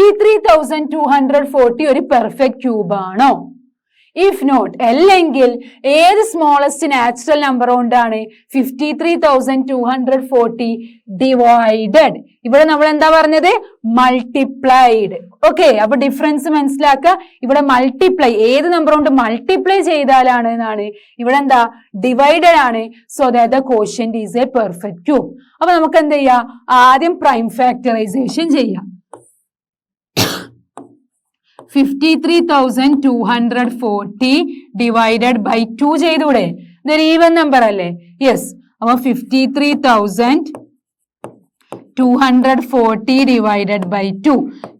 53,240 ഒരു perfect cube ആണോ? If not, അല്ലെങ്കിൽ ഏത് സ്മോളസ്റ്റ് നാച്ചുറൽ നമ്പർ കൊണ്ടാണ് 53,240 ഡിവൈഡഡ്? ഇവിടെ നമ്മൾ എന്താ പറഞ്ഞത്? മൾട്ടിപ്ലൈഡ്. ഓക്കെ, അപ്പൊ ഡിഫറൻസ് മനസ്സിലാക്കുക. ഇവിടെ മൾട്ടിപ്ലൈ, ഏത് നമ്പർ കൊണ്ട് മൾട്ടിപ്ലൈ ചെയ്താലാണ് എന്നാണ്. ഇവിടെ എന്താ? ഡിവൈഡഡ് ആണ്. So that the quotient is A perfect cube. അപ്പൊ നമുക്ക് എന്ത് ചെയ്യാം? ആദ്യം പ്രൈം ഫാക്ടറൈസേഷൻ ചെയ്യാം. 53,240 ഡിവൈഡഡ് ബൈ 2 ചെയ്തൂടെ? ഇതൊരു ഈവൻ നമ്പർ അല്ലേ? യെസ്. അപ്പൊ 53,240 divided by 2.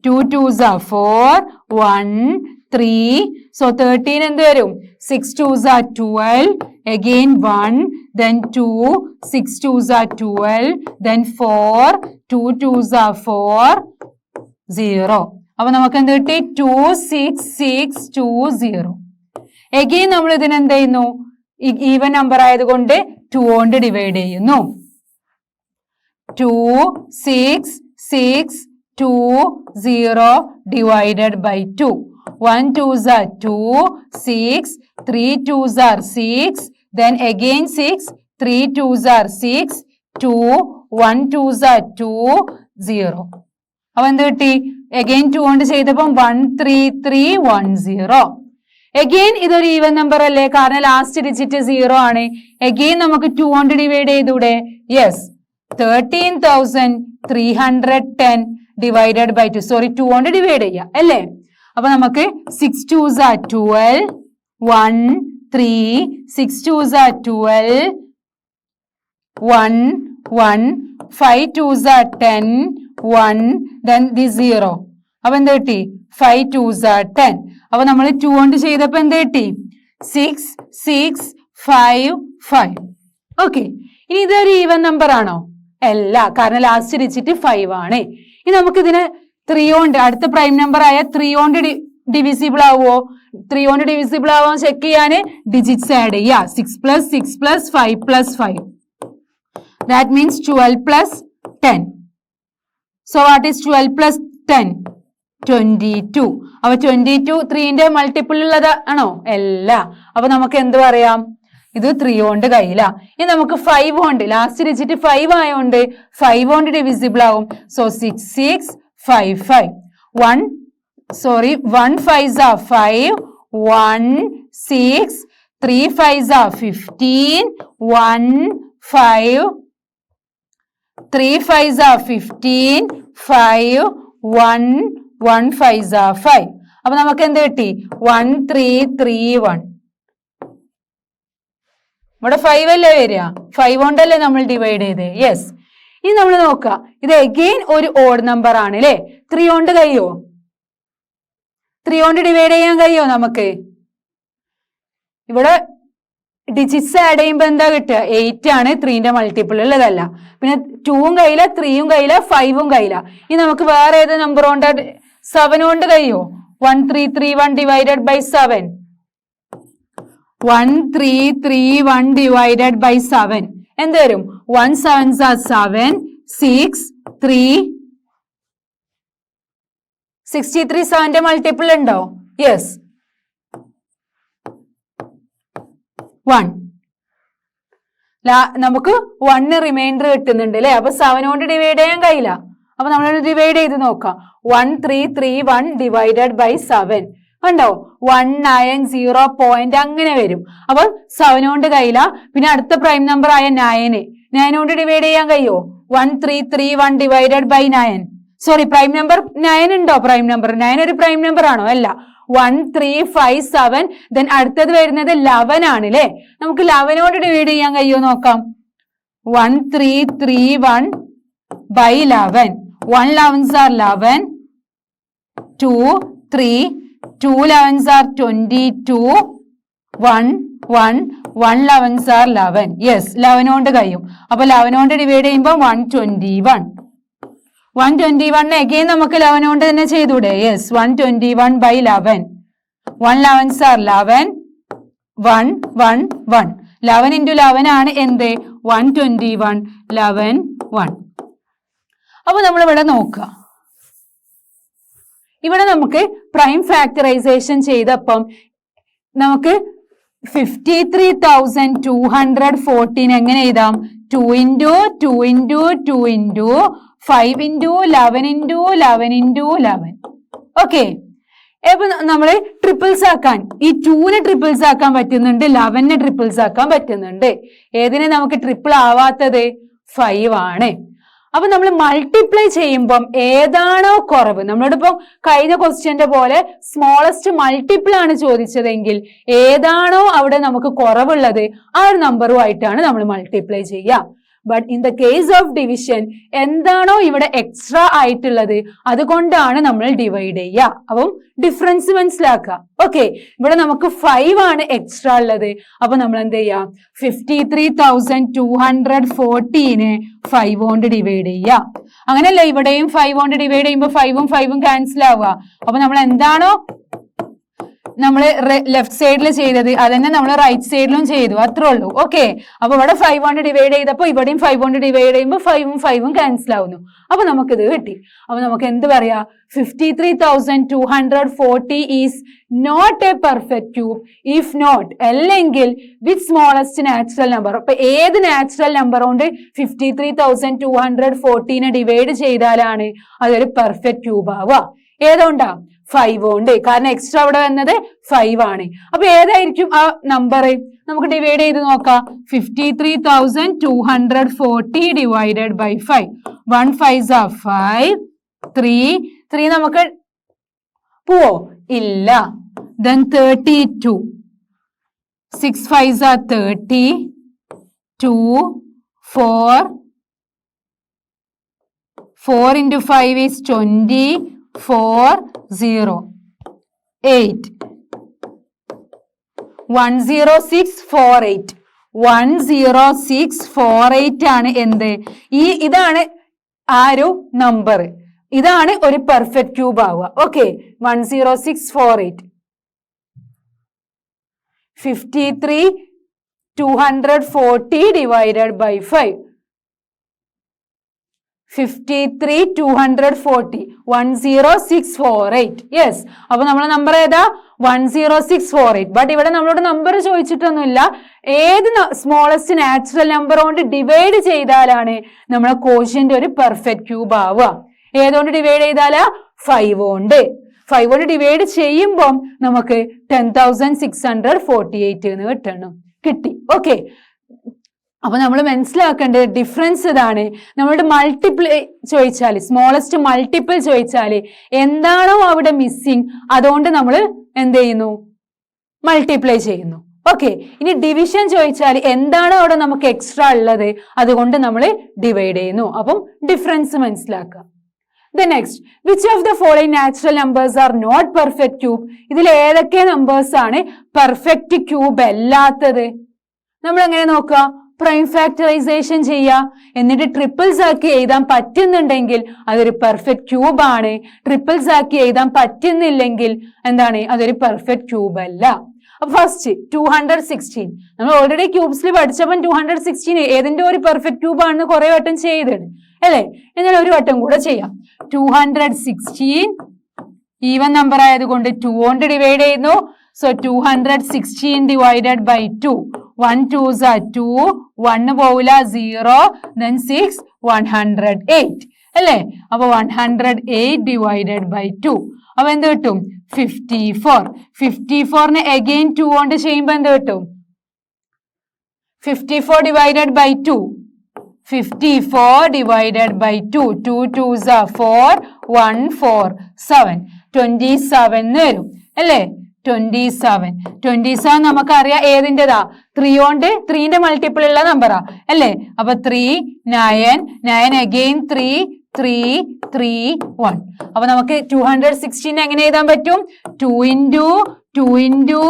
2 2s are 4, 1, 3. So 13 എന്ത് വരും? 6 2s are 12, again 1, then 2, 6 2s are 12, then 4, 2 2s are 4, 0. അപ്പൊ നമുക്ക് എന്ത് കിട്ടി? 26620. എഗെയിൻ നമ്മൾ ഇതിന് എന്ത് ചെയ്യുന്നു? ഈവൻ നമ്പർ ആയതുകൊണ്ട് 2 കൊണ്ട് ഡിവൈഡ് ചെയ്യുന്നു. 26620 divided by 2. 1 2s are 2, 6, 3 2s are 6, then again 6, 3 2s are 6, 2, 1 2s are 2, 0. അപ്പൊ എന്ത് കിട്ടി? അഗെയിൻ 2 കൊണ്ട് ചെയ്തപ്പം 13310. അഗെയിൻ ഇതൊരു ഈവൻ നമ്പർ അല്ലേ? കാരണം ലാസ്റ്റ് ഡിജിറ്റ് 0 ആണ്. അഗെയിൻ നമുക്ക് 2 കൊണ്ട് ഡിവൈഡ് ചെയ്തൂടെ? യെസ്. 13,310 divided by 2. സോറി, 2 കൊണ്ട് ഡിവൈഡ് ചെയ്യാം അല്ലേ? അപ്പൊ നമുക്ക് 6 2s are 12, 1 3, 6 2s are 12, 1 1, 5 2s are 10, 1, then this 0. അപ്പൊ എന്ത് കിട്ടി? 5 2s are 10. അപ്പൊ നമ്മൾ 2 കൊണ്ട് ചെയ്തപ്പോ എന്ത് കിട്ടി? 6 6 5 5. ഓക്കെ, ഇനി ഇതൊരു ഈവൻ നമ്പർ ആണോ? അല്ല, കാരണം ലാസ്റ്റ് ഡിജിറ്റ് 5 ആണ്. ഇനി നമുക്ക് ഇതിന് 3 കൊണ്ട്, അടുത്ത പ്രൈം നമ്പർ ആയ 3 കൊണ്ട് ഡിവിസിബിൾ ആവുമോ? 3 കൊണ്ട് ഡിവിസിബിൾ ആവാൻ ചെക്ക് ചെയ്യാന് ഡിജിറ്റ്സ് ആഡ് ചെയ്യുക. 6 + 6 + 5 + 5. That means 12 + 10. So what is 12 + 10? 22. അപ്പൊ 22 3ന്റെ മൾട്ടിപ്പിൾ ഉള്ളത് ആണോ? അല്ല. അപ്പൊ നമുക്ക് എന്ത് പറയാം? ഇത് 3 കൊണ്ട് കഴിയില്ല. ഇനി നമുക്ക് 5 കൊണ്ട്, ലാസ്റ്റ് ഡിജിറ്റ് 5 ആയതുകൊണ്ട് 5 കൊണ്ട് ഡിവിസിബിൾ ആവും. So 6 6 5 5. 1 5s are 5, 1 6, 3 5s are 15, 1 5, 3 5s are 15, 5, 1 1 5s are 5. അപ്പൊ നമുക്ക് എന്ത് കിട്ടി? 1 3 3 1. ഇവിടെ 5 അല്ലേ വരിക? 5 കൊണ്ടല്ലേ നമ്മൾ ഡിവൈഡ് ചെയ്തേ? യെസ്. ഇനി നമ്മൾ നോക്കുക, ഇത് അഗെയിൻ ഒരു ഓഡ് നമ്പർ ആണ് അല്ലേ? 3 കൊണ്ട് കഴിയോ? 3 കൊണ്ട് ഡിവൈഡ് ചെയ്യാൻ കഴിയോ നമുക്ക്? ഇവിടെ ഡിജിറ്റ്സ് ആഡ് ചെയ്യുമ്പോൾ എന്താ കിട്ടുക? 8 ആണ്. 3ന്റെ മൾട്ടിപ്പിൾ ഉള്ളതല്ല. പിന്നെ 2ഉം കഴിയില്ല, 3യും കഴിയില്ല, 5ഉം കഴിയില്ല. ഇനി നമുക്ക് വേറെ ഏത് നമ്പർ കൊണ്ട്? 7 കൊണ്ട് കഴിയോ? 1 3 3 1 ഡിവൈഡഡ് ബൈ 7. 1 3 3 1 ഡിവൈഡഡ് ബൈ 7 എന്ത് വരും? 1 7s are 7, 6 3. 63 7ന്റെ മൾട്ടിപ്പിൾ ഉണ്ടോ? യെസ്, 1. നമുക്ക് 1 റിമൈൻഡർ കിട്ടുന്നുണ്ട് അല്ലെ? അപ്പൊ 7 കൊണ്ട് ഡിവൈഡ് ചെയ്യാൻ കഴിയില്ല. അപ്പൊ നമ്മൾ ഡിവൈഡ് ചെയ്ത് നോക്കാം. 1 3 3 1 ഡിവൈഡഡ് ബൈ 7 കണ്ടോ? 1 9 0 പോയിന്റ് അങ്ങനെ വരും. അപ്പൊ 7 കൊണ്ട് കഴിയില്ല. പിന്നെ അടുത്ത പ്രൈം നമ്പർ ആയ 9 കൊണ്ട് ഡിവൈഡ് ചെയ്യാൻ കഴിയോ? 1 3 3 1 divided by 9. Sorry, prime number 9 ഉണ്ടോ? പ്രൈം നമ്പർ 9 ഒരു പ്രൈം നമ്പർ ആണോ? അല്ല. 1 3 5 7. ദെൻ അടുത്തത് വരുന്നത് 11 ആണ് അല്ലേ? നമുക്ക് 11 കൊണ്ട് ഡിവൈഡ് ചെയ്യാൻ കഴിയോ നോക്കാം. 1 3 3 1 by 11. 1 11s are 11, 2 3, 2 11s are 22, 1 1 1 11s are 11. Yes, 11 കൊണ്ട് കഴിയും. അപ്പൊ 11 കൊണ്ട് ഡിവൈഡ് ചെയ്യുമ്പോൾ 121. 121 അഗെയിൻ നമുക്ക് 11 കൊണ്ട് തന്നെ ചെയ്തൂടെ? Yes, 121 by 11. 1 11s are 11, 1 1 1. 11 into 11 ആണ് എന്ത്? 121. 11 1. അപ്പൊ നമ്മൾ ഇവിടെ നോക്കുക, ഇവിടെ നമുക്ക് പ്രൈം ഫാക്ടറൈസേഷൻ ചെയ്തപ്പം നമുക്ക് 53,214 എങ്ങനെ എഴുതാം? 2 into 2 into 2 into 5 into 11 into 11 into 11. Okay, അപ്പൊ നമ്മള് ട്രിപ്പിൾസ് ആക്കാൻ ഈ 2നെ ട്രിപ്പിൾസ് ആക്കാൻ പറ്റുന്നുണ്ട്, 11നെ ട്രിപ്പിൾസ് ആക്കാൻ പറ്റുന്നുണ്ട്. ഏതിനെ നമുക്ക് ട്രിപ്പിൾ ആവാത്തത്? 5 ആണ്. അപ്പൊ നമ്മൾ മൾട്ടിപ്ലൈ ചെയ്യുമ്പം ഏതാണോ കുറവ്, നമ്മളോടിപ്പം കഴിഞ്ഞ ക്വസ്റ്റ്യന്റെ പോലെ സ്മോളസ്റ്റ് മൾട്ടിപ്പിൾ ആണ് ചോദിച്ചതെങ്കിൽ ഏതാണോ അവിടെ നമുക്ക് കുറവുള്ളത് ആ ഒരു നമ്പറുമായിട്ടാണ് നമ്മൾ മൾട്ടിപ്ലൈ ചെയ്യുക. But in the case of division എന്താണോ ഇവിടെ എക്സ്ട്രാ ആയിട്ടുള്ളത് അതുകൊണ്ടാണ് നമ്മൾ ഡിവൈഡ് ചെയ്യുക. അപ്പം ഡിഫറൻസ് മനസ്സിലാക്കുക. ഓക്കെ, ഇവിടെ നമുക്ക് 5 ആണ് എക്സ്ട്രാ ഉള്ളത്. അപ്പൊ നമ്മൾ എന്ത് ചെയ്യാം? 53,214നെ 5 കൊണ്ട് ഡിവൈഡ് ചെയ്യുക. അങ്ങനെയല്ല, ഇവിടെയും 5 കൊണ്ട് ഡിവൈഡ് ചെയ്യുമ്പോൾ 5ഉം 5ഉം ക്യാൻസൽ ആവുക. അപ്പൊ നമ്മൾ എന്താണോ നമ്മൾ ലെഫ്റ്റ് സൈഡിൽ ചെയ്തത് അതന്നെ നമ്മൾ റൈറ്റ് സൈഡിലും ചെയ്തു, അത്രേ ഉള്ളൂ. ഓക്കെ, അപ്പൊ ഇവിടെ 5 കൊണ്ട് ഡിവൈഡ് ചെയ്തപ്പോൾ ഇവിടെയും 5 കൊണ്ട് ഡിവൈഡ് ചെയ്യുമ്പോൾ 5ഉം 5ഉം ക്യാൻസൽ ആവുന്നു. അപ്പൊ നമുക്കിത് കിട്ടി. അപ്പൊ നമുക്ക് എന്ത് പറയാ? 53,240 is not a perfect cube if not, അല്ലെങ്കിൽ വിത്ത് സ്മോളസ്റ്റ് നാച്ചുറൽ നമ്പർ. അപ്പൊ ഏത് നാച്ചുറൽ നമ്പർ കൊണ്ട് 53,240നെ ഡിവൈഡ് ചെയ്താലാണ് അതൊരു പെർഫെക്റ്റ് ക്യൂബ് ആവുക? ഏതുകൊണ്ടാ? 5 കൊണ്ട്. കാരണം എക്സ്ട്രാ അവിടെ വന്നത് 5 ആണ്. അപ്പൊ ഏതായിരിക്കും ആ നമ്പർ? നമുക്ക് ഡിവൈഡ് ചെയ്ത് നോക്കാം. 53,240 ഡിവൈഡഡ് ബൈ 5. 1 5s are 5. 3 നമുക്ക് പോവോ? ഇല്ല. Then 32. 6 5s are 30. 2 4 4 into 5 is 20. 4 0 8 10648. 10648 ആണ് എന്ത്? ഇതാണ് ആ ഒരു നമ്പർ. ഇതാണ് ഒരു പെർഫെക്റ്റ് ക്യൂബ് ആവുക. ഓക്കെ, 10648. 53,240 divided by 5. 53,240 10648. യെസ്, അപ്പൊ നമ്മളെ നമ്പർ ഏതാ? 10648. ബട്ട് ഇവിടെ നമ്മളോട് നമ്പർ ചോദിച്ചിട്ടൊന്നുമില്ല. ഏത് സ്മോളസ്റ്റ് നാച്ചുറൽ നമ്പർ കൊണ്ട് ഡിവൈഡ് ചെയ്താലാണ് നമ്മളെ കോഷ്യന്റ് ഒരു പെർഫെക്റ്റ് ക്യൂബ് ആവുക? ഏതുകൊണ്ട് ഡിവൈഡ് ചെയ്താലാ? 5 കൊണ്ട്. 5 കൊണ്ട് ഡിവൈഡ് ചെയ്യുമ്പം നമുക്ക് 10,648 എന്ന് കിട്ടി. ഓക്കെ, അപ്പൊ നമ്മൾ മനസ്സിലാക്കേണ്ടത് ഡിഫറൻസ് ഇതാണ്. നമ്മളുടെ മൾട്ടിപ്പിൾ ചോദിച്ചാൽ, സ്മോളസ്റ്റ് മൾട്ടിപ്പിൾ ചോദിച്ചാൽ എന്താണോ അവിടെ മിസ്സിങ് അതുകൊണ്ട് നമ്മൾ എന്ത് ചെയ്യുന്നു? മൾട്ടിപ്ലൈ ചെയ്യുന്നു. ഓക്കെ, ഇനി ഡിവിഷൻ ചോദിച്ചാൽ എന്താണോ അവിടെ നമുക്ക് എക്സ്ട്രാ ഉള്ളത് അതുകൊണ്ട് നമ്മൾ ഡിവൈഡ് ചെയ്യുന്നു. അപ്പം ഡിഫറൻസ് മനസ്സിലാക്കുക. The next, which of the following natural numbers are not perfect cube? ഇതിൽ ഏതൊക്കെ നമ്പേഴ്സ് ആണ് പെർഫെക്റ്റ് ക്യൂബ് അല്ലാത്തത്? നമ്മൾ എങ്ങനെ നോക്കുക? പ്രൈം ഫാക്ടറൈസേഷൻ ചെയ്യുക, എന്നിട്ട് ട്രിപ്പിൾസ് ആക്കി എഴുതാൻ പറ്റുന്നുണ്ടെങ്കിൽ അതൊരു പെർഫെക്റ്റ് ക്യൂബ് ആണ്. ട്രിപ്പിൾസ് ആക്കി എഴുതാൻ പറ്റുന്നില്ലെങ്കിൽ എന്താണ്? അതൊരു പെർഫെക്റ്റ് ക്യൂബ് അല്ല. അപ്പൊ ഫസ്റ്റ് 216 നമ്മൾ ഓൾറെഡി ക്യൂബ്സിൽ പഠിച്ചപ്പോൾ 216 ഏതിന്റെ ഒരു പെർഫെക്റ്റ് ക്യൂബ് ആണെന്ന് കുറെ വട്ടം ചെയ്തിട്ടുണ്ട് അല്ലേ? എന്നാൽ ഒരു വട്ടം കൂടെ ചെയ്യാം. 216 ഈവൻ നമ്പർ ആയതുകൊണ്ട് 2 കൊണ്ട് ഡിവൈഡ് ചെയ്യുന്നു. So 216 divided by 2. 1 2s are 2. 1 പോവില്ല, 0. Then 6 108 അല്ലേ? അപ്പൊ 108 ഡിവൈഡഡ് ബൈ 2. അപ്പൊ എന്ത് കിട്ടും? 54. 54നെ അഗെയിൻ 2 കൊണ്ട് ചെയ്യുമ്പോ എന്ത് കിട്ടും? 54 divided by 2. 54 divided by 2. 2 2s are 4. 1 4 7. 27 വരും അല്ലേ? 27 നമുക്കറിയാം ഏതിൻ്റെതാ? 3 കൊണ്ട് 3ന്റെ മൾട്ടിപ്പിൾ ഉള്ള നമ്പറാ അല്ലേ? അപ്പൊ 3 9 അഗെയിൻ 3 3 3 1. അപ്പൊ നമുക്ക് 216 എങ്ങനെ എഴുതാൻ പറ്റും? 2 into 2 into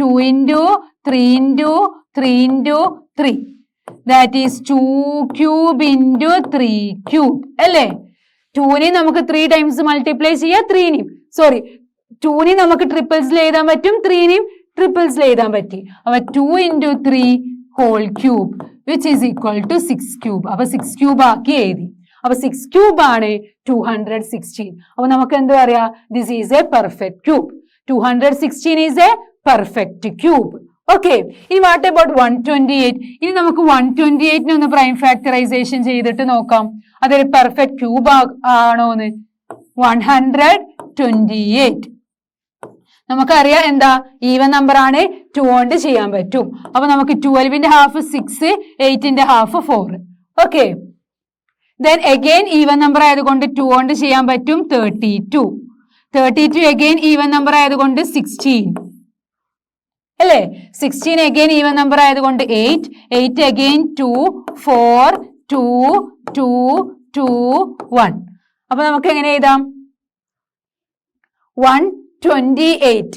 2 into 3 into 3 into 3. That is 2 cube into 3 cube അല്ലേ? 2നെ നമുക്ക് 3 ടൈംസ് മൾട്ടിപ്ലൈ ചെയ്യാം. 2നെ നമുക്ക് ട്രിപ്പിൾസിൽ എഴുതാൻ പറ്റും, 3നെയും ട്രിപ്പിൾസിൽ എഴുതാൻ പറ്റി. അപ്പൊ 2 into 3 whole cube which is equal to 6 cube. അപ്പൊ 6 cube ആക്കി എഴുതി. അപ്പൊ 6 ക്യൂബ് ആണ് 216. അപ്പൊ നമുക്ക് എന്ത് പറയാ? This is A perfect cube. 216 is A perfect cube. Okay, ഇനി വാട്ട് അബൌട്ട് 128? ഇനി നമുക്ക് 128 ഒന്ന് പ്രൈം ഫാക്ടറൈസേഷൻ ചെയ്തിട്ട് നോക്കാം അതൊരു പെർഫെക്റ്റ് ക്യൂബ് ആണോന്ന്. 128 നമുക്കറിയാം എന്താ, ഈവൻ നമ്പർ ആണ്, 2 കൊണ്ട് ചെയ്യാൻ പറ്റും. അപ്പൊ നമുക്ക് 12ന്റെ ഹാഫ് 6, 8ന്റെ half 4. Okay, then again even number ആയതുകൊണ്ട് 2 കൊണ്ട് ചെയ്യാൻ പറ്റും. 32 അഗെയിൻ ഈവൻ നമ്പർ ആയതുകൊണ്ട് 16 അല്ലേ. 16 അഗെയിൻ ഈവൻ നമ്പർ ആയതുകൊണ്ട് 8 അഗെയിൻ 2, 4, 2, 2, 2, 1. അപ്പൊ നമുക്ക് എങ്ങനെ എഴുതാം? 128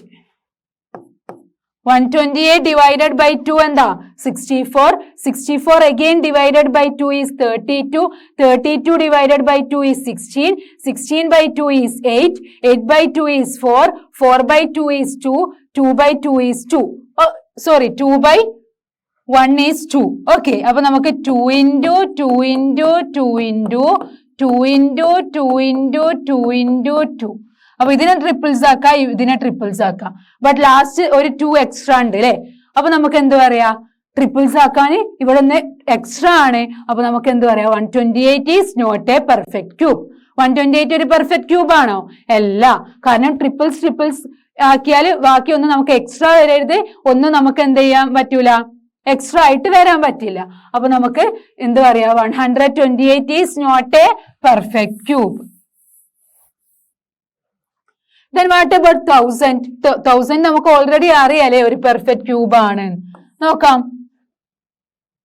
divided by 2 എന്താ? 64 again divided by 2 is 32 divided by 2 is 16 by 2 is 8 by 2 is 4 by 2 is 2 by 2 is 2 by 1 is 2. Okay, അപ്പൊ നമുക്ക് 2 into 2 into 2 into 2 into 2 into 2 into 2. അപ്പൊ ഇതിനെ ട്രിപ്പിൾസ് ആക്കാം, ഇതിനെ ട്രിപ്പിൾസ് ആക്കാം. ബട്ട് ലാസ്റ്റ് ഒരു 2 എക്സ്ട്രാ ഉണ്ട് അല്ലെ. അപ്പൊ നമുക്ക് എന്ത് പറയാ? ട്രിപ്പിൾസ് ആക്കാൻ ഇവിടെ ഒന്ന് എക്സ്ട്രാ ആണ്. അപ്പൊ നമുക്ക് എന്ത് പറയാ? 128 is not a perfect cube. 128 ഒരു പെർഫെക്റ്റ് ക്യൂബ് ആണോ? അല്ല. കാരണം ട്രിപ്പിൾസ് ആക്കിയാൽ ബാക്കി ഒന്നും നമുക്ക് എക്സ്ട്രാ വരരുത്, ഒന്നും നമുക്ക് എന്ത് ചെയ്യാൻ പറ്റൂല, എക്സ്ട്രാ ആയിട്ട് വരാൻ പറ്റില്ല. അപ്പൊ നമുക്ക് എന്ത് പറയാ? 128 is not a perfect cube. Then what about 1000? 1000 നമുക്ക് ഓൾറെഡി അറിയാലേ ഒരു പെർഫെക്റ്റ് ക്യൂബ് ആണ്. നോക്കാം.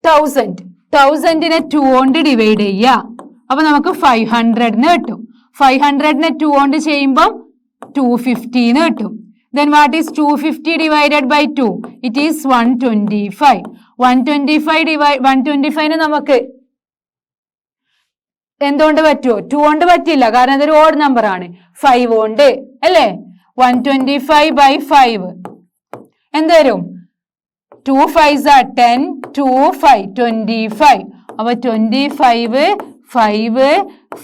1000നെ 2 കൊണ്ട് ഡിവൈഡ് ചെയ്യാം. അപ്പൊ നമുക്ക് 500 കിട്ടും. 500നെ 2 കൊണ്ട് ചെയ്യുമ്പം 250 കിട്ടും. Then what is 250 divided by 2? It is 125. 125നെ നമുക്ക് എന്തുകൊണ്ട് പറ്റുമോ? 2 കൊണ്ട് പറ്റില്ല, കാരണം അതൊരു ഓഡ് നമ്പർ ആണ്. 5 കൊണ്ട് അല്ലേ. 125 by 5 എന്ത് വരും? 2 5s are 10, 2 5 25. അപ്പൊ 25 5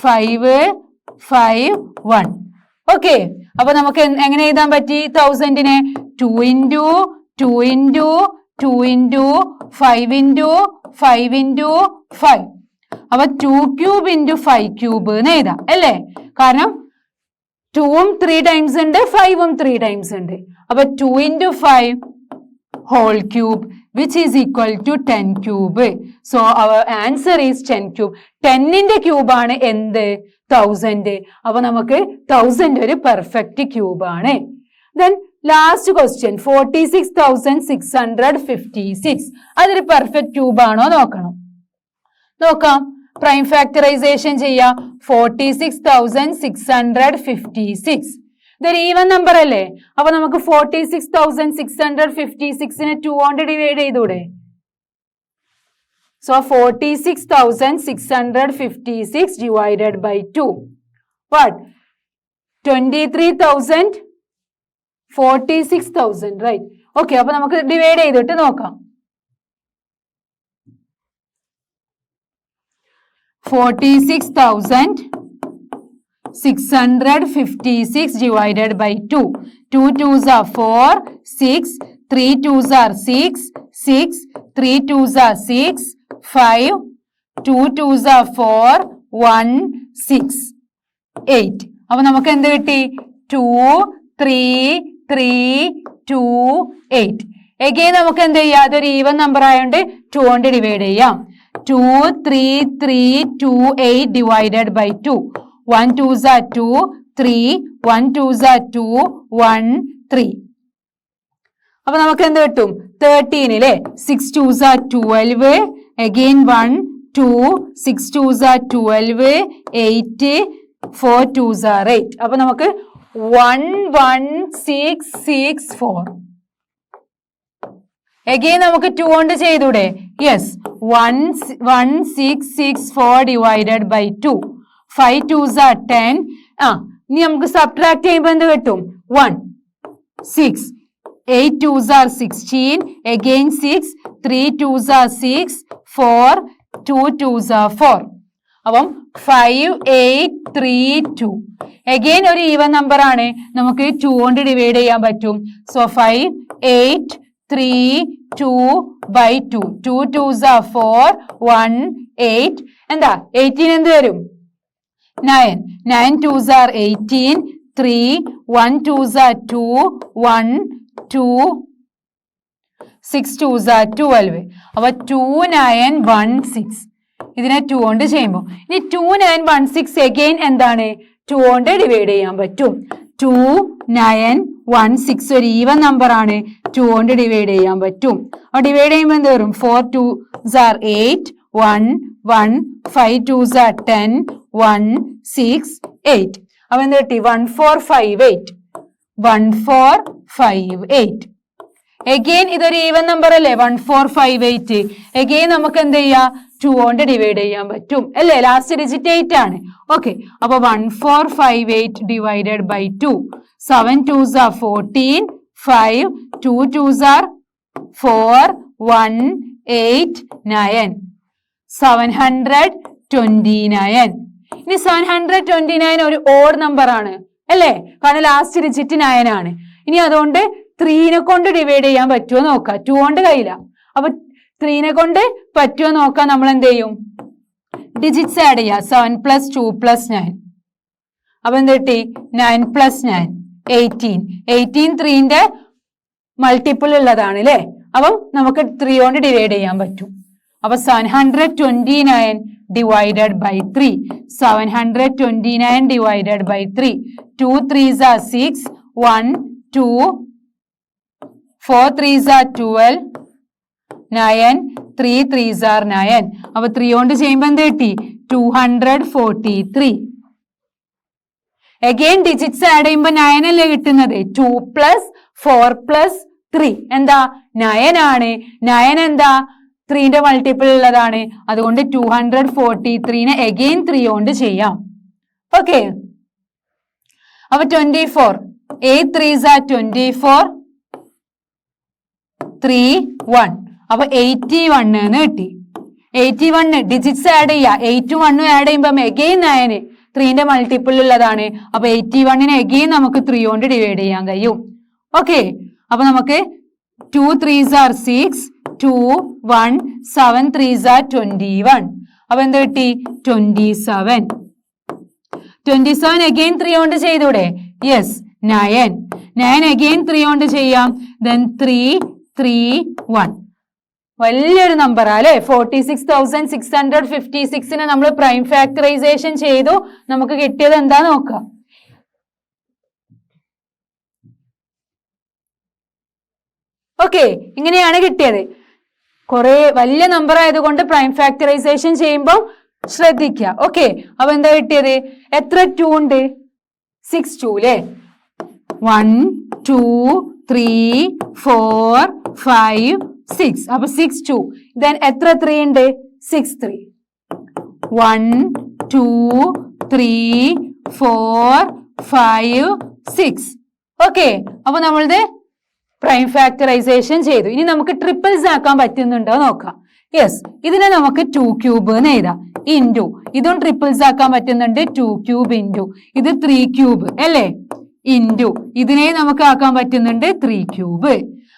5 5 1. ഓക്കെ, അപ്പൊ നമുക്ക് എങ്ങനെ എഴുതാൻ പറ്റി 1000നെ? 2 into 2 into 2 into 5 into 5 into 5. അപ്പൊ 2 ക്യൂബ് into 5 ക്യൂബ് എന്ന് എഴുതാം അല്ലേ. കാരണം 2ഉം 3 ടൈംസ് ഉണ്ട്, 5ഉം 3 ടൈംസ് ഉണ്ട്. അപ്പൊ 2 into 5 whole cube which is equal to 10 cube. So our answer is 10 cube. 10ന്റെ ക്യൂബ് ആണ് എന്ത്? 1000. അപ്പൊ നമുക്ക് 1000 ഒരു പെർഫെക്റ്റ് ക്യൂബ് ആണ്. Then last question 46,656. അതൊരു പെർഫെക്റ്റ് ക്യൂബ് ആണോ നോക്കണം. നോക്കാം, പ്രൈം ഫാക്ടറൈസേഷൻ ചെയ്യാം. 46,656 ഇതൊരു ഈവൻ നമ്പർ അല്ലേ. അപ്പൊ നമുക്ക് 46,656നെ 2 കൊണ്ട് ഡിവൈഡ് ചെയ്തൂടെ. So 46,656 divided by 2 what? 23,000 46,000 right. Okay, അപ്പൊ നമുക്ക് ഡിവൈഡ് ചെയ്തിട്ട് നോക്കാം. 46,656 divided by 2. 2 2s are 4, 6, 3 2s are 6, 6, 3 2s are 6, 5, 2 2s are 4, 1, 6, 8. അപ്പൊ നമുക്ക് എന്ത് കിട്ടി? 2, 3, 3, 2, 8. എഗെയിൻ നമുക്ക് എന്ത് ചെയ്യാം? അതൊരു ഈവൻ നമ്പർ ആയതുകൊണ്ട് 2 കൊണ്ട് ഡിവൈഡ് ചെയ്യാം. 2, 3, 3, 2, 8 divided by 2. 1 2s are 2, 3, 1 2s are 2, 1, 3. അപ്പൊ നമുക്ക് എന്ത് കിട്ടും? 13 അല്ലേ. 6 2s are 12, again 1, 2, 6 2s are 12, 8, 4 2s are 8. അപ്പൊ നമുക്ക് 1, 1, 6, 6, 4. Again നമുക്ക് 2 കൊണ്ട് ചെയ്തൂടെ? Yes. 1, 6, 6, 4 divided by 2. 5 2s are 10. ഇനി നമുക്ക് സബ്ട്രാക്ട് ചെയ്യുമ്പോൾ എന്ത് കിട്ടും? 1, 6. 8 2s are 16. Again 6. 3 2s are 6. 4. 2 2s are 4. അപ്പം 5 8 3 2. അഗെയിൻ ഒരു ഈവൻ നമ്പർ ആണ്, നമുക്ക് 2 കൊണ്ട് ഡിവൈഡ് ചെയ്യാൻ പറ്റും. So 5 8 3 2 by 2. 2 2s are 4 1 8. എന്താ 18 എന്ത് വരും? 9. 9 2s are 18 3 1 2s are 2 1 2 6 2s are 12. അപ്പൊ 2 9 1 6. ഇതിനെ 2 കൊണ്ട് ചെയ്യുമ്പോൾ ഇനി 2 9 1 6 അഗെയിൻ എന്താണ്? 2 കൊണ്ട് ഡിവൈഡ് ചെയ്യാൻ പറ്റും. 2 9 1 6 ഒരു ഈവൻ നമ്പർ ആണ്, 2 കൊണ്ട് ഡിവൈഡ് ചെയ്യാൻ പറ്റും. അപ്പൊ ഡിവൈഡ് ചെയ്യുമ്പോൾ എന്ത് വരും? 4 2s are 8 1 1 5 2s are 10 1 6 8. അപ്പൊ എന്ത് കിട്ടി? 1458. 1458. അഗെയിൻ ഇതൊരു ഈവൻ നമ്പർ അല്ലേ? 1458. അഗെയിൻ നമുക്ക് എന്ത് ചെയ്യാം? 2 കൊണ്ട് ഡിവൈഡ് ചെയ്യാൻ പറ്റും അല്ലേ? ലാസ്റ്റ് ഡിജിറ്റ് 8 ആണ്. ഓക്കെ, അപ്പൊ 1458 divided by 2. 7 2s are 14 5 2 2s are 4 1 8 9. 729. ഇനി 729 ഒരു ഓഡ് നമ്പർ ആണ് അല്ലേ? കാരണം ലാസ്റ്റ് ഡിജിറ്റ് 9 ആണ്. ഇനി അതുകൊണ്ട് 3നെ കൊണ്ട് ഡിവൈഡ് ചെയ്യാൻ പറ്റുമോ നോക്കാം. 2 കൊണ്ട് കഴിയില്ല. അപ്പൊ 3നെ കൊണ്ട് പറ്റുമോ നോക്കാം. നമ്മൾ എന്ത് ചെയ്യും? ഡിജിറ്റ്സ് ആഡ് ചെയ്യാം. 7 + 2 + 9. അപ്പൊ എന്ത് കിട്ടി? 9 + 9 18. 18 3ന്റെ മൾട്ടിപ്പിൾ ഉള്ളതാണ് അല്ലേ? അപ്പം നമുക്ക് 3 കൊണ്ട് ഡിവൈഡ് ചെയ്യാൻ പറ്റും. അപ്പൊ 729 divided by 3. 729 divided by 3. 2 3s are 6 1 2 4 3s are 12 9 3 3s are 9. അപ്പൊ 3 കൊണ്ട് ചെയ്യുമ്പോൾ എന്ത് കിട്ടി? 243. അഗെയിൻ ഡിജിറ്റ്സ് ആഡ് ചെയ്യുമ്പോൾ 9 അല്ലേ കിട്ടുന്നത്? 2 + 4 + 3 എന്താ? 9 ആണ്. 9 എന്താ? 3ന്റെ മൾട്ടിപ്പിൾ ഉള്ളതാണ്. അതുകൊണ്ട് 243നെ അഗെയിൻ 3 കൊണ്ട് ചെയ്യാം. ഓക്കെ, അപ്പൊ 24. 8 3s are 24 3 1. അപ്പൊ 81 എന്ന് കിട്ടി. 81 ഡിജിറ്റ്സ് ആഡ് ചെയ്യാം. 8 1 ആഡ് ചെയ്യുമ്പോൾ അഗെയിൻ 9 3ന്റെ മൾട്ടിപ്പിൾ ഉള്ളതാണ്. അപ്പൊ 81നെ അഗെയിൻ നമുക്ക് 3 കൊണ്ട് ഡിവൈഡ് ചെയ്യാൻ കഴിയും. ഓക്കെ, അപ്പൊ നമുക്ക് 2 3s are 6 2 1 7 3s are 21. അപ്പൊ എന്ത് കിട്ടി? 27. 27 അഗെയിൻ 3 കൊണ്ട് ചെയ്തൂടെ? യെസ്. 9 അഗെയിൻ 3 കൊണ്ട് ചെയ്യാം. ദെൻ 3 3 1. വലിയൊരു നമ്പർ അല്ലേ? 46,656നെ നമ്മൾ പ്രൈം ഫാക്ടറൈസേഷൻ ചെയ്തു. നമുക്ക് കിട്ടിയത് എന്താ നോക്കാം. ഓക്കെ, ഇങ്ങനെയാണ് കിട്ടിയത്. കുറെ വലിയ നമ്പർ ആയതുകൊണ്ട് പ്രൈം ഫാക്ടറൈസേഷൻ ചെയ്യുമ്പോൾ ശ്രദ്ധിക്കുക. ഓക്കെ, അപ്പൊ എന്താ കിട്ടിയത്? എത്ര 2 ഉണ്ട്? 6 2 അല്ലേ? 1 2 3 4 5 6. അപ്പൊ 6 2. ദെൻ എത്ര 3 ഉണ്ട്? 6 3. 1 2 3 4 5 6. ഓക്കെ, അപ്പൊ നമ്മളുടെ പ്രൈം ഫാക്ടറൈസേഷൻ ചെയ്തു. ഇനി നമുക്ക് ട്രിപ്പിൾസ് ആക്കാൻ പറ്റുന്നുണ്ടോ നോക്കാം. യെസ്, ഇതിനെ നമുക്ക് 2 ക്യൂബ് എന്ന് എഴുതാം. ഇൻറ്റു ഇതും ട്രിപ്പിൾസ് ആക്കാൻ പറ്റുന്നുണ്ട്. 2 ക്യൂബ് ഇൻറ്റു ഇത് 3 ക്യൂബ് അല്ലേ? ഇൻറ്റു ഇതിനെ നമുക്ക് ആക്കാൻ പറ്റുന്നുണ്ട് 3 ക്യൂബ്.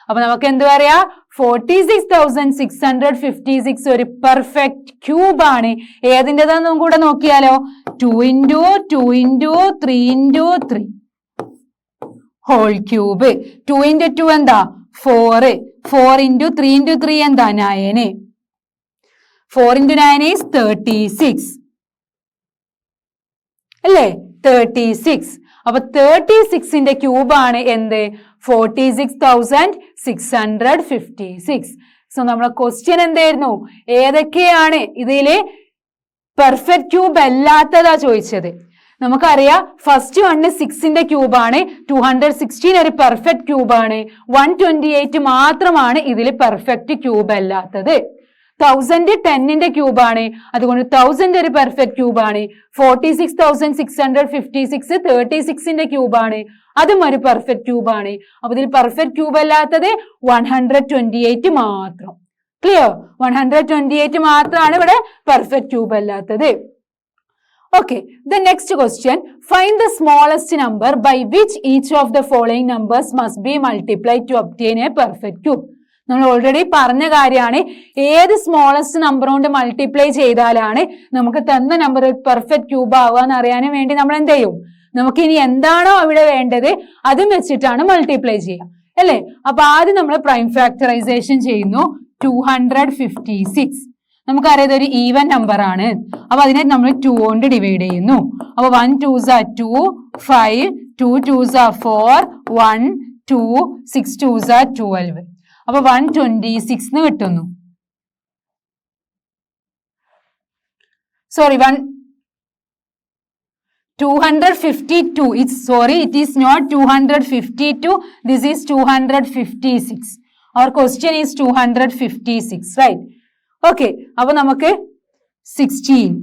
അപ്പൊ നമുക്ക് എന്ത് പറയാ? 46,656 ഒരു പെർഫെക്റ്റ് ക്യൂബ് ആണ്. ഏതിൻ്റെതാന്നും കൂടെ നോക്കിയാലോ? 2 × 2 × 3 × 3 ഹോൾ ക്യൂബ്. 2 × 2 എന്താ? 4. 4 × 3 × 3 എന്താ? 9. 4 × 9 is 36 അല്ലേ? 36. അപ്പൊ 36ന്റെ ക്യൂബാണ് എന്ത്? 46,656. സോ നമ്മളെ ക്വസ്റ്റ്യൻ എന്തായിരുന്നു? ഏതൊക്കെയാണ് ഇതില് പെർഫെക്റ്റ് ക്യൂബ് അല്ലാത്തതാ ചോദിച്ചത്. നമുക്കറിയാം ഫസ്റ്റ് 1 6ന്റെ ക്യൂബാണ്. 216 ഒരു പെർഫെക്റ്റ് ക്യൂബാണ്. 128 മാത്രമാണ് ഇതിൽ പെർഫെക്റ്റ് ക്യൂബ് അല്ലാത്തത്. 1000 10ന്റെ ക്യൂബാണ്. അതുകൊണ്ട് 1000 ഒരു പെർഫെക്റ്റ് ക്യൂബാണ്. 46,656 36ന്റെ ക്യൂബാണ്. അതും ഒരു പെർഫെക്റ്റ് ക്യൂബാണ്. അപ്പൊ ഇതിൽ പെർഫെക്റ്റ് ക്യൂബ് അല്ലാത്തത് 128 മാത്രം. ക്ലിയർ? 128 മാത്രമാണ് ഇവിടെ പെർഫെക്റ്റ് ക്യൂബ് അല്ലാത്തത്. Okay, the next question, find the smallest number by which each of the following numbers must be multiplied to obtain a perfect cube. നമ്മൾ ഓൾറെഡി പറഞ്ഞ കാര്യമാണ്, ഏത് സ്മോളസ്റ്റ് നമ്പർ കൊണ്ട് മൾട്ടിപ്ലൈ ചെയ്താലാണ് നമുക്ക് തന്ന നമ്പർ പെർഫെക്റ്റ് ക്യൂബ് ആവുക എന്ന് അറിയാനും വേണ്ടി നമ്മൾ എന്ത് ചെയ്യും, നമുക്ക് ഇനി എന്താണോ അവിടെ വേണ്ടത് അതും വെച്ചിട്ടാണ് മൾട്ടിപ്ലൈ ചെയ്യുക അല്ലേ. അപ്പൊ ആദ്യം നമ്മൾ പ്രൈം ഫാക്ടറൈസേഷൻ ചെയ്യുന്നു. 256 നമുക്കറിയാം ഇതൊരു ഈവൻ നമ്പർ ആണ്. അപ്പൊ അതിനെ നമ്മൾ 2 കൊണ്ട് ഡിവൈഡ് ചെയ്യുന്നു. അപ്പൊ 1 2s are 2, 5, 2 2s are 4, 1 2, 6 2s are 12. അപ്പൊ 126 എന്ന് കിട്ടുന്നു. Sorry 252. It is not 252. This is 256. Our question is 256, right? Okay, അപ്പോൾ നമുക്ക് 16.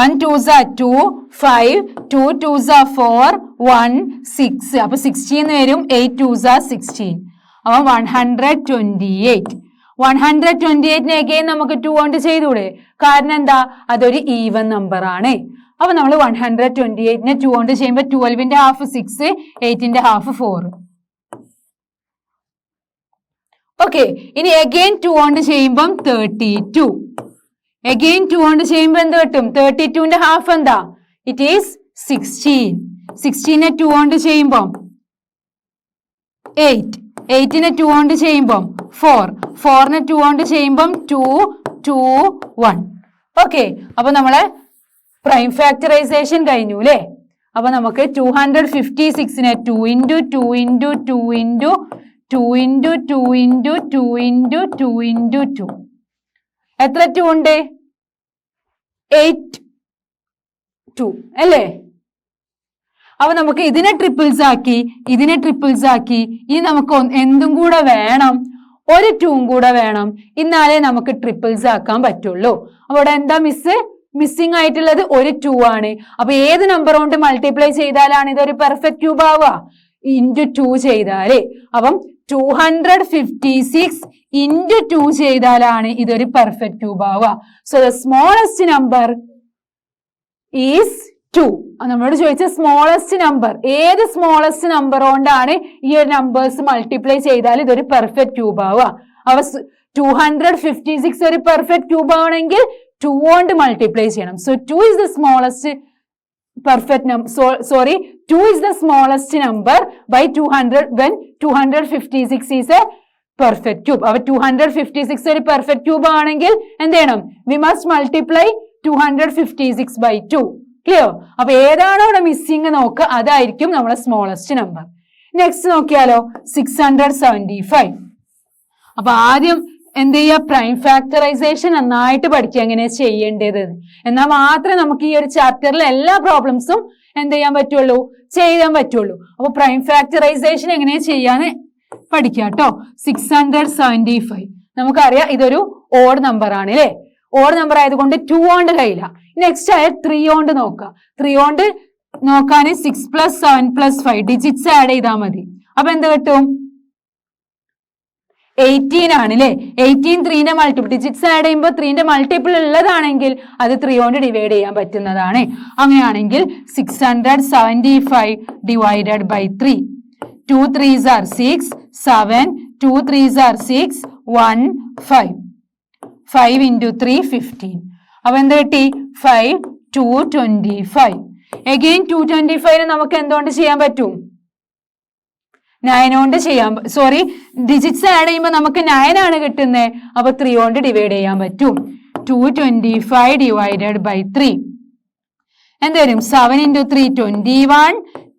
1 2s are 2, 5, 2 2s are 4, 1 6. അപ്പോൾ 16 വരും. 8 2s are 16. അപ്പോൾ 128. 128 അഗൈൻ നമുക്ക് 2 കൊണ്ട് ചെയ്തൂടെ, കാരണം എന്താ, അതൊരു ഈവൻ നമ്പർ ആണ്. അപ്പൊ നമ്മൾ 128നെ 2 കൊണ്ട് ചെയ്യുമ്പോൾ 12ന്റെ ഹാഫ് 6, 8ന്റെ ഹാഫ് 4. ഓക്കെ, ഇനി അഗൈൻ 2 കൊണ്ട് ചെയ്യുമ്പം 32. അഗൈൻ 2 കൊണ്ട് ചെയ്യുമ്പോൾ എന്ത് കിട്ടും, 32ന്റെ ഹാഫ് എന്താ, ഇറ്റ് ഈസ് 16. 16നെ 2 കൊണ്ട് ചെയ്യുമ്പം 8, 8നെ 2 കൊണ്ട് ചെയ്യുമ്പം 4, 4നെ 2 കൊണ്ട് ചെയ്യുമ്പം 2 2 1. ഓക്കെ, അപ്പൊ നമ്മളെ പ്രൈം ഫാക്ടറൈസേഷൻ കഴിഞ്ഞു അല്ലേ. അപ്പൊ നമുക്ക് 256നെ 2 into 2 into 2 into 2 into 2 into 2 into 2 into 2 എത്ര 2 ഉണ്ട്, 8 2 അല്ലേ. അപ്പൊ നമുക്ക് ഇതിനെ ട്രിപ്പിൾസ് ആക്കി, ഇതിനെ ട്രിപ്പിൾസ് ആക്കി. ഇനി നമുക്ക് എന്തും കൂടെ വേണം, ഒരു 2 കൂടെ വേണം, എന്നാലേ നമുക്ക് ട്രിപ്പിൾസ് ആക്കാൻ പറ്റുള്ളൂ. അപ്പൊ ഇവിടെ എന്താ മിസ്സിംഗ് ആയിട്ടുള്ളത്, ഒരു 2 ആണ്. അപ്പൊ ഏത് നമ്പർ കൊണ്ട് മൾട്ടിപ്ലൈ ചെയ്താലാണ് ഇതൊരു പെർഫെക്റ്റ് ക്യൂബ് ആവുക, ഇൻറ്റു 2 ചെയ്താലേ. അപ്പം 256 ഇൻറ്റു 2 ചെയ്താലാണ് ഇതൊരു പെർഫെക്റ്റ് ക്യൂബ് ആവുക. So the smallest number is 2. നമ്മളോട് ചോദിച്ച സ്മോളസ്റ്റ് നമ്പർ, ഏത് സ്മോളസ്റ്റ് നമ്പർ കൊണ്ടാണ് ഈ ഒരു നമ്പേഴ്സ് മൾട്ടിപ്ലൈ ചെയ്താൽ ഇതൊരു പെർഫെക്റ്റ് ക്യൂബ് ആവുക. അവ 256 ഒരു പെർഫെക്റ്റ് ക്യൂബ് ആവണമെങ്കിൽ 2 കൊണ്ട് മൾട്ടിപ്ലൈ ചെയ്യണം. So 2 is the smallest perfect number. Sorry, 2 is the smallest number by 200 when 256 is a perfect cube. അവ 256 ഒരു പെർഫെക്റ്റ് ക്യൂബ് ആണെങ്കിൽ എന്ത് ചെയ്യണം, we must multiply 256 by 2. Clear. അപ്പൊ ഏതാണോ ഇവിടെ മിസ്സിംഗ് നോക്കുക, അതായിരിക്കും നമ്മുടെ സ്മോളസ്റ്റ് നമ്പർ. നെക്സ്റ്റ് നോക്കിയാലോ, 675. അപ്പൊ ആദ്യം എന്ത് ചെയ്യുക, പ്രൈം ഫാക്ടറൈസേഷൻ നന്നായിട്ട് പഠിക്കുക എങ്ങനെ ചെയ്യേണ്ടത്. എന്നാൽ മാത്രമേ നമുക്ക് ഈ ഒരു ചാപ്റ്ററിൽ എല്ലാ പ്രോബ്ലംസും എന്ത് ചെയ്യാൻ പറ്റുള്ളൂ, ചെയ്യാൻ പറ്റുള്ളൂ. അപ്പൊ പ്രൈം ഫാക്ടറൈസേഷൻ എങ്ങനെ ചെയ്യാന്ന് പഠിക്കുക കേട്ടോ. 675 നമുക്കറിയാം ഇതൊരു ഓഡ് നമ്പർ ആണ് അല്ലേ. ഓഡ് നമ്പർ ആയതുകൊണ്ട് 2 കൊണ്ട് കഴിയില്ല. നെക്സ്റ്റ് ആയ 3 കൊണ്ട് നോക്കുക. 3 കൊണ്ട് നോക്കാൻ 6 + 7 + 5 ഡിജിറ്റ്സ് ആഡ് ചെയ്താൽ മതി. അപ്പൊ എന്ത് കിട്ടും, 18 ആണ് അല്ലേ. 18 3ന്റെ മൾട്ടിപ്പിൾ, ഡിജിറ്റ്സ് ആഡ് ചെയ്യുമ്പോൾ 3ന്റെ മൾട്ടിപ്പിൾ ഉള്ളതാണെങ്കിൽ അത് 3 കൊണ്ട് ഡിവൈഡ് ചെയ്യാൻ പറ്റുന്നതാണ്. അങ്ങനെയാണെങ്കിൽ 675 divided by 3. 2 3s are 6, 7, 2 3s are 6, 1 5. 5 into 3 15. അപ്പൊ എന്ത് കിട്ടി, 5 225. അഗെയിൻ 225 നമുക്ക് എന്തുകൊണ്ട് ചെയ്യാൻ പറ്റും, 9 കൊണ്ട് ചെയ്യാൻ, സോറി ഡിജിറ്റ്സ് ആഡ് ചെയ്യുമ്പോൾ നമുക്ക് 9 ആണ് കിട്ടുന്നത്. അപ്പൊ 3 കൊണ്ട് ഡിവൈഡ് ചെയ്യാൻ പറ്റും. 225 ഡിവൈഡഡ് ബൈ 3 എന്ത് വരും, 7 into 3 21,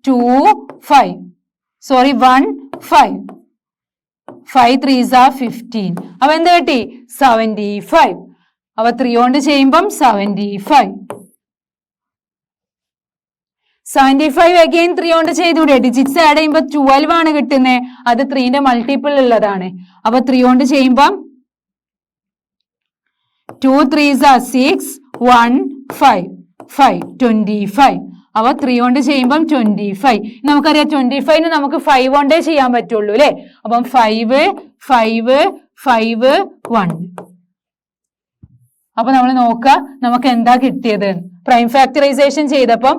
2 5, സോറി 1 5, 5 3s are 15. അപ്പൊ എന്ത് കിട്ടി, 75. അപ്പൊ 3 കൊണ്ട് ചെയ്യുമ്പം 75. 75 അഗെയിൻ 3 കൊണ്ട് ചെയ്തൂടെ, ഡിജിറ്റ്സ് ആഡ് ചെയ്യുമ്പോൾ 12 ആണ് കിട്ടുന്നത്. അത് 3ന്റെ മൾട്ടിപ്പിൾ ഉള്ളതാണ്. അപ്പൊ 3 കൊണ്ട് ചെയ്യുമ്പം 2 3s are 6, 1 5, 5 25. അപ്പൊ 3 കൊണ്ട് ചെയ്യുമ്പം 25. നമുക്കറിയാം 25ന് നമുക്ക് 5 കൊണ്ടേ ചെയ്യാൻ പറ്റുള്ളൂ അല്ലെ. അപ്പം 5 5 5 1. അപ്പൊ നമ്മൾ നോക്കുക നമുക്ക് എന്താ കിട്ടിയത്. പ്രൈം ഫാക്ടറൈസേഷൻ ചെയ്തപ്പം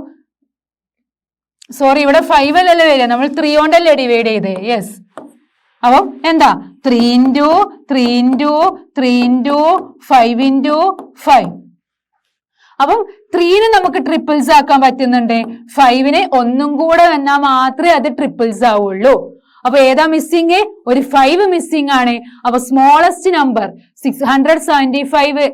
സോറി ഇവിടെ 5 അല്ലല്ലോ വരിക, നമ്മൾ 3 കൊണ്ടല്ലേ ഡിവൈഡ് ചെയ്തേ. യെസ്, അപ്പം എന്താ 3 into 3 into 3 into 5 into 5. അപ്പം 3ന് നമുക്ക് ട്രിപ്പിൾസ് ആക്കാൻ പറ്റുന്നുണ്ട്. 5ന് ഒന്നും കൂടെ വന്നാൽ മാത്രമേ അത് ട്രിപ്പിൾസ് ആവുള്ളൂ. അപ്പൊ ഏതാ മിസ്സിങ്? ഒരു 5 മിസ്സിങ് ആണ്. അപ്പൊ സ്മോളസ്റ്റ് നമ്പർ 675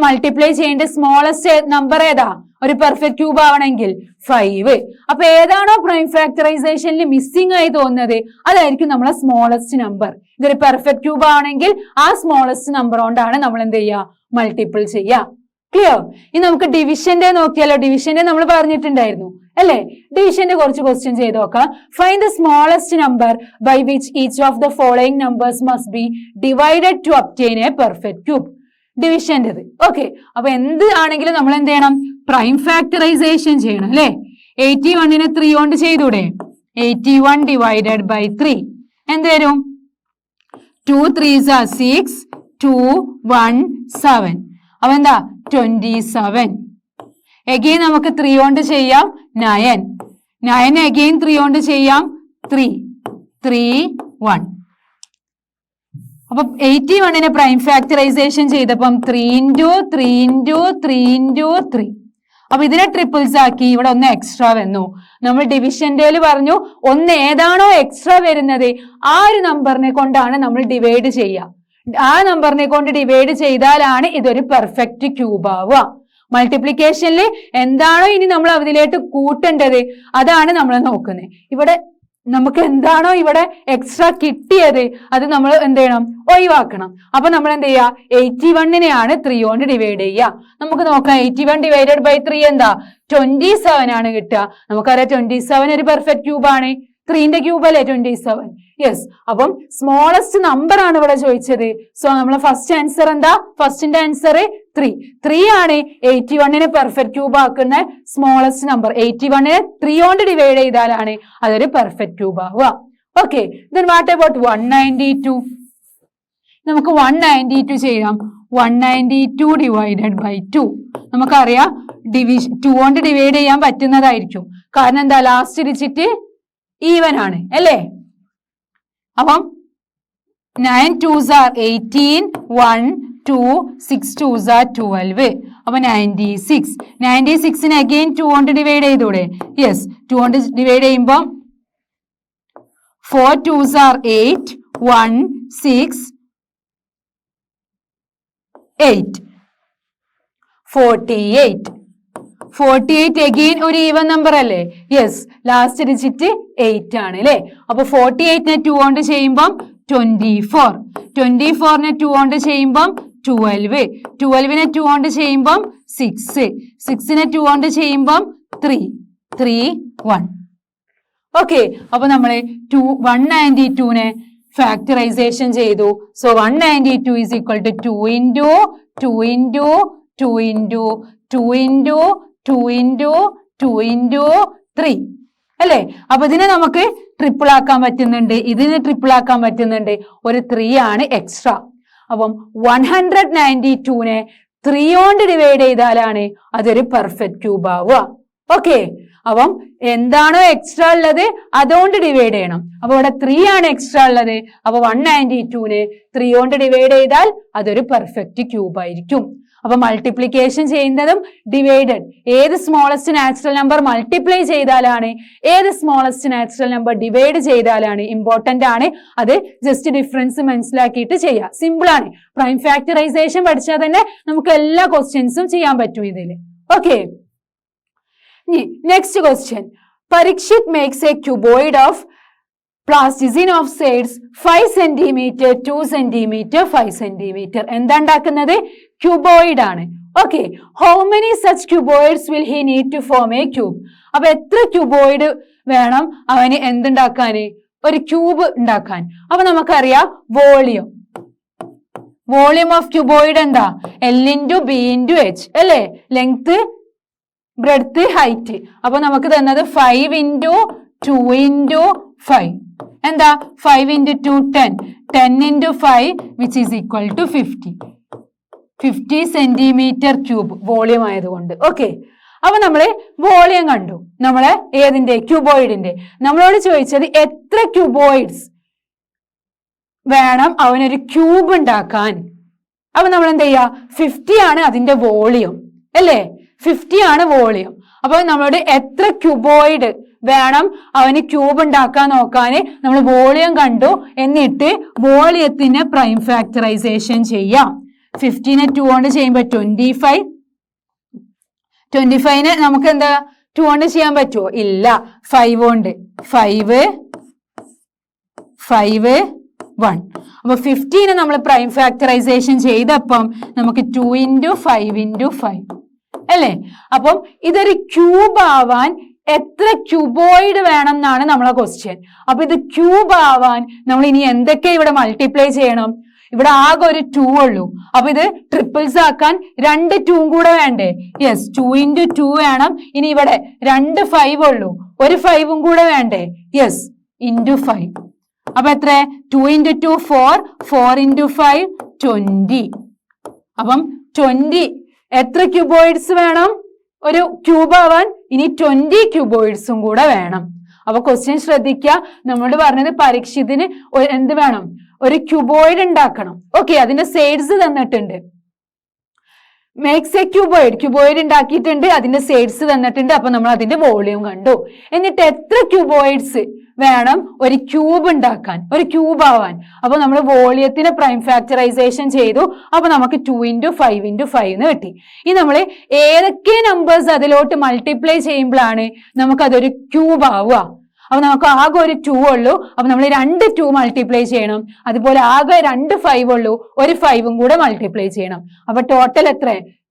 മൾട്ടിപ്ലൈ ചെയ്യേണ്ട സ്മോളസ്റ്റ് നമ്പർ ഏതാ? ഒരു പെർഫെക്റ്റ് ക്യൂബ് ആവണമെങ്കിൽ 5. അപ്പൊ ഏതാണോ പ്രൈം ഫാക്ടറൈസേഷനിൽ മിസ്സിംഗ് ആയി തോന്നുന്നത് അതായിരിക്കും നമ്മളെ സ്മോളസ്റ്റ് നമ്പർ. ഇതൊരു പെർഫെക്റ്റ് ക്യൂബ് ആണെങ്കിൽ ആ സ്മോളസ്റ്റ് നമ്പർ കൊണ്ടാണ് നമ്മൾ എന്ത് ചെയ്യുക? മൾട്ടിപ്പിൾ ചെയ്യുക. ക്ലിയർ? ഇനി നമുക്ക് ഡിവിഷന്റെ നോക്കിയാലോ. ഡിവിഷന്റെ നമ്മൾ പറഞ്ഞിട്ടുണ്ടായിരുന്നു അല്ലെ? ഡിവിഷന്റെ കുറച്ച് ക്വസ്റ്റ്യൻ ചെയ്ത് നോക്കാം. Find the smallest number by which each of the following numbers must be divided to obtain a perfect cube. ഡിവിഷൻ്റെത്. ഓക്കെ, അപ്പൊ എന്ത് ആണെങ്കിലും നമ്മൾ എന്ത് ചെയ്യണം? പ്രൈം ഫാക്ടറൈസേഷൻ ചെയ്യണം അല്ലെ? 81നെ 3 കൊണ്ട് ചെയ്തൂടെ? 81 ഡിവൈഡഡ് ബൈ 3 എന്ത് വരും? 2 3s are 6, 2 1 7. അപ്പൊ എന്താ? 27. അഗെയിൻ നമുക്ക് 3 കൊണ്ട് ചെയ്യാം 9. 9 അഗെയിൻ 3 കൊണ്ട് ചെയ്യാം 3 3 1. അപ്പൊ 81നെ പ്രൈം ഫാക്ടറൈസേഷൻ ചെയ്തപ്പം 3 into 3 into 3 into 3. അപ്പൊ ഇതിനെ ട്രിപ്പിൾസ് ആക്കി. ഇവിടെ ഒന്ന് എക്സ്ട്രാ വന്നു. നമ്മൾ ഡിവിഷന്റെ പറഞ്ഞു ഒന്ന് ഏതാണോ എക്സ്ട്രാ വരുന്നത് ആ ഒരു നമ്പറിനെ കൊണ്ടാണ് നമ്മൾ ഡിവൈഡ് ചെയ്യുക. ആ നമ്പറിനെ കൊണ്ട് ഡിവൈഡ് ചെയ്താലാണ് ഇതൊരു പെർഫെക്റ്റ് ക്യൂബ് ആവുക. മൾട്ടിപ്ലിക്കേഷനിൽ എന്താണോ ഇനി നമ്മൾ അതിലേക്ക് കൂട്ടേണ്ടത് അതാണ് നമ്മൾ നോക്കുന്നത്. ഇവിടെ നമുക്ക് എന്താണോ ഇവിടെ എക്സ്ട്രാ കിട്ടിയത് അത് നമ്മൾ എന്ത് ചെയ്യണം? ഒഴിവാക്കണം. അപ്പൊ നമ്മൾ എന്ത് ചെയ്യുക? 81നെയാണ് 3 കൊണ്ട് ഡിവൈഡ് ചെയ്യുക. നമുക്ക് നോക്കാം 81 ഡിവൈഡഡ് ബൈ 3 എന്താ? 27 ആണ് കിട്ടുക. നമുക്കറിയാം 27 ഒരു പെർഫെക്റ്റ് ക്യൂബ് ആണ്. 3ന്റെ ക്യൂബ് അല്ലേ 27? യെസ്. അപ്പം സ്മോളസ്റ്റ് നമ്പർ ആണ് ഇവിടെ ചോദിച്ചത്. സോ നമ്മളെ ഫസ്റ്റ് ആൻസർ എന്താ? ഫസ്റ്റിന്റെ ആൻസർ 3 ആണ്. 81നെ പെർഫെക്റ്റ് ക്യൂബ് ആക്കുന്ന സ്മോളസ്റ്റ് നമ്പർ. 81നെ 3 കൊണ്ട് ഡിവൈഡ് ചെയ്താലാണ് അതൊരു പെർഫെക്റ്റ് ക്യൂബ് ആവുക. Okay, then what about 192? നമുക്ക് 192 ചെയ്യാം. 192 ഡിവൈഡഡ് ബൈ 2 നമുക്കറിയാം 2 കൊണ്ട് ഡിവൈഡ് ചെയ്യാൻ പറ്റുന്നതായിരിക്കും. കാരണം എന്താ? ലാസ്റ്റ് ഡിജിറ്റ് ഈവൻ ആണ് അല്ലേ? അപ്പം 9 2s are 18, 1 2 6 2s are 12. അപ്പൊ 96. 96നെ അഗെയിൻ 2 കൊണ്ട് ഡിവൈഡ് ചെയ്തൂടെ? യെസ്, 2 കൊണ്ട് ഡിവൈഡ് ചെയ്യുമ്പോൾ 4 2s are 8, 1 6 8 48. 48 അഗെയിൻ ഒരു ഈവൻ നമ്പർ അല്ലേ? യെസ്, ലാസ്റ്റ് ഡിജിറ്റ് 8 ആണ് അല്ലെ? അപ്പൊ 48നെ 2 കൊണ്ട് ചെയ്യുമ്പം 24. 24നെ 2 കൊണ്ട് ചെയ്യുമ്പം 12. 12നെ 2 കൊണ്ട് ചെയ്യുമ്പം 6. 6നെ 2 കൊണ്ട് ചെയ്യുമ്പം 3 3 1. ഓക്കെ, അപ്പൊ നമ്മള് 192നെ ഫാക്ടറൈസേഷൻ ചെയ്തു. So 192 is equal to 2 into 2 into 2 into 2 into 2 into 2 into 3 അല്ലേ? അപ്പൊ ഇതിനെ നമുക്ക് ട്രിപ്പിൾ ആക്കാൻ പറ്റുന്നുണ്ട്, ഇതിനെ ട്രിപ്പിൾ ആക്കാൻ പറ്റുന്നുണ്ട്. ഒരു 3 ആണ് എക്സ്ട്രാ. അപ്പം 192നെ 3 കൊണ്ട് ഡിവൈഡ് ചെയ്താലാണ് അതൊരു പെർഫെക്റ്റ് ക്യൂബ് ആവുക. ഓക്കെ, അപ്പം എന്താണോ എക്സ്ട്രാ ഉള്ളത് അതുകൊണ്ട് ഡിവൈഡ് ചെയ്യണം. അപ്പൊ ഇവിടെ 3 ആണ് എക്സ്ട്രാ ഉള്ളത്. അപ്പൊ 192നെ 3 കൊണ്ട് ഡിവൈഡ് ചെയ്താൽ അതൊരു പെർഫെക്റ്റ് ക്യൂബ് ആയിരിക്കും. അപ്പൊ മൾട്ടിപ്ലിക്കേഷൻ ചെയ്യുന്നതും ഡിവൈഡഡ് ഏത് സ്മോളസ്റ്റ് നാച്ചുറൽ നമ്പർ മൾട്ടിപ്ലൈ ചെയ്താലാണ് ഏത് സ്മോളസ്റ്റ് നാച്ചുറൽ നമ്പർ ഡിവൈഡ് ചെയ്താലാണ് ഇമ്പോർട്ടന്റ് ആണ്. അത് ജസ്റ്റ് ഡിഫറൻസ് മനസ്സിലാക്കിയിട്ട് ചെയ്യാം. സിമ്പിൾ ആണ്. പ്രൈം ഫാക്ടറൈസേഷൻ പഠിച്ചാൽ തന്നെ നമുക്ക് എല്ലാ ക്വസ്റ്റ്യൻസും ചെയ്യാൻ പറ്റും ഇതില്. Okay, next question. Parikshit makes A cuboid of plasticine of sides 5 cm, 2 cm, 5 cm. എന്താ ഉണ്ടാക്കുന്നത്? ക്യൂബോയിഡ് ആണ്. Okay, how many such cuboids will he need to form a cube? അപ്പൊ എത്ര ക്യൂബോയിഡ് വേണം അവന് എന്തുണ്ടാക്കാന്? ഒരു ക്യൂബ് ഉണ്ടാക്കാൻ. അപ്പൊ നമുക്കറിയാം വോളിയം. വോളിയം ഓഫ് ക്യൂബോയിഡ് എന്താ? L into B into H അല്ലേ? Length, breadth, height. അപ്പൊ നമുക്ക് തന്നത് 5 into 2 into 5 എന്താ? 5 into 2 10, 10 into 5 which is equal to 50. 50 centimetre cube volume ആയതുകൊണ്ട്. ഓക്കെ, അപ്പൊ നമ്മള് വോളിയം കണ്ടു നമ്മളെ ഏതിന്റെ ക്യൂബോയിഡിന്റെ. നമ്മളോട് ചോദിച്ചത് എത്ര ക്യൂബോയിഡ്സ് വേണം അവനൊരു ക്യൂബ് ഉണ്ടാക്കാൻ. അപ്പൊ നമ്മൾ എന്ത് ചെയ്യാ, 50 ആണ് അതിന്റെ വോളിയം അല്ലേ, 50 ആണ് വോളിയം. അപ്പൊ നമ്മളോട് എത്ര ക്യൂബോയിഡ് വേണം അവന് ക്യൂബ് ഉണ്ടാക്കാൻ നോക്കാന് നമ്മൾ വോളിയം കണ്ടു. എന്നിട്ട് വോളിയത്തിന് പ്രൈം ഫാക്ടറൈസേഷൻ ചെയ്യാം. 50നെ 2 കൊണ്ട് ചെയ്യുമ്പോ 25. 25നെ നമുക്ക് എന്താ 2 കൊണ്ട് ചെയ്യാൻ പറ്റുമോ? ഇല്ല. 5 കൊണ്ട് 5 5 1. അപ്പൊ 50നെ നമ്മൾ പ്രൈം ഫാക്ടറൈസേഷൻ ചെയ്തപ്പം നമുക്ക് 2 × 5 × 5 അല്ലേ. അപ്പം ഇതൊരു ക്യൂബ് ആവാൻ എത്ര ക്യൂബോയിഡ് വേണം എന്നാണ് നമ്മളെ ക്വസ്റ്റ്യൻ. അപ്പൊ ഇത് ക്യൂബ് ആവാൻ നമ്മൾ ഇനി എന്തൊക്കെ ഇവിടെ മൾട്ടിപ്ലൈ ചെയ്യണം? ഇവിടെ ആകെ ഒരു 2 ഉള്ളൂ. അപ്പൊ ഇത് ട്രിപ്പിൾസ് ആക്കാൻ 2 2 കൂടെ വേണ്ടേ? യെസ്, 2 × 2 വേണം. ഇനി ഇവിടെ 2 5 ഉള്ളൂ, ഒരു 5 കൂടെ വേണ്ടേ? യെസ്, × 5. അപ്പൊ എത്ര? 2 × 2 4, 4 × 5 20. അപ്പം 20 എത്ര ക്യൂബോയിഡ്സ് വേണം ഒരു ക്യൂബ് ആവാൻ? ഇനി 20 ക്യൂബോയിഡ്സും കൂടെ വേണം. അപ്പൊ ക്വസ്റ്റ്യൻ ശ്രദ്ധിക്കുക. നമ്മളോട് പറഞ്ഞത് പരീക്ഷത്തിന് എന്ത് വേണം? ഒരു ക്യൂബോയിഡ് ഉണ്ടാക്കണം. ഓക്കെ, അതിന്റെ സൈഡ്സ് തന്നിട്ടുണ്ട്. മേക്സ് എ ക്യൂബോയിഡ്, ക്യൂബോയിഡ് ഉണ്ടാക്കിയിട്ടുണ്ട്, അതിന്റെ സൈഡ്സ് തന്നിട്ടുണ്ട്. അപ്പൊ നമ്മൾ അതിന്റെ വോളിയം കണ്ടു. എന്നിട്ട് എത്ര ക്യൂബോയിഡ്സ് വേണം ഒരു ക്യൂബ് ഉണ്ടാക്കാൻ, ഒരു ക്യൂബ് ആവാൻ? അപ്പൊ നമ്മൾ വോളിയത്തിന് പ്രൈം ഫാക്ടറൈസേഷൻ ചെയ്തു. അപ്പൊ നമുക്ക് 2 × 5 × 5 എന്ന് കിട്ടി. ഇനി നമ്മൾ ഏതൊക്കെ നമ്പേഴ്സ് അതിലോട്ട് മൾട്ടിപ്ലൈ ചെയ്യുമ്പോഴാണ് നമുക്ക് അതൊരു ക്യൂബ് ആവുക? അപ്പൊ നമുക്ക് ആകെ ഒരു 2 ഉള്ളൂ. അപ്പൊ നമ്മൾ 2 2 മൾട്ടിപ്ലൈ ചെയ്യണം. അതുപോലെ ആകെ 2 5 ഉള്ളൂ, ഒരു 5 കൂടെ മൾട്ടിപ്ലൈ ചെയ്യണം. അപ്പൊ ടോട്ടൽ എത്ര?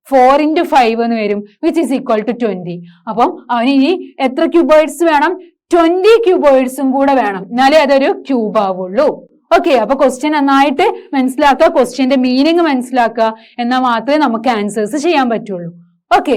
4 × 5 എന്ന് വരും, വിച്ച് ഈസ് ഈക്വൽ ടു 20. അപ്പം അവന് ഇനി എത്ര ക്യൂബോയിഡ്സ് വേണം? 20 ക്യൂബോയിഡ്സും കൂടെ വേണം, എന്നാലേ അതൊരു ക്യൂബ് ആവുള്ളൂ. ഓക്കെ, അപ്പൊ ക്വസ്റ്റ്യൻ നന്നായിട്ട് മനസ്സിലാക്കുക, ക്വസ്റ്റ്യന്റെ മീനിങ് മനസ്സിലാക്കുക, എന്നാൽ മാത്രമേ നമുക്ക് ആൻസേഴ്സ് ചെയ്യാൻ പറ്റുള്ളൂ. ഓക്കെ.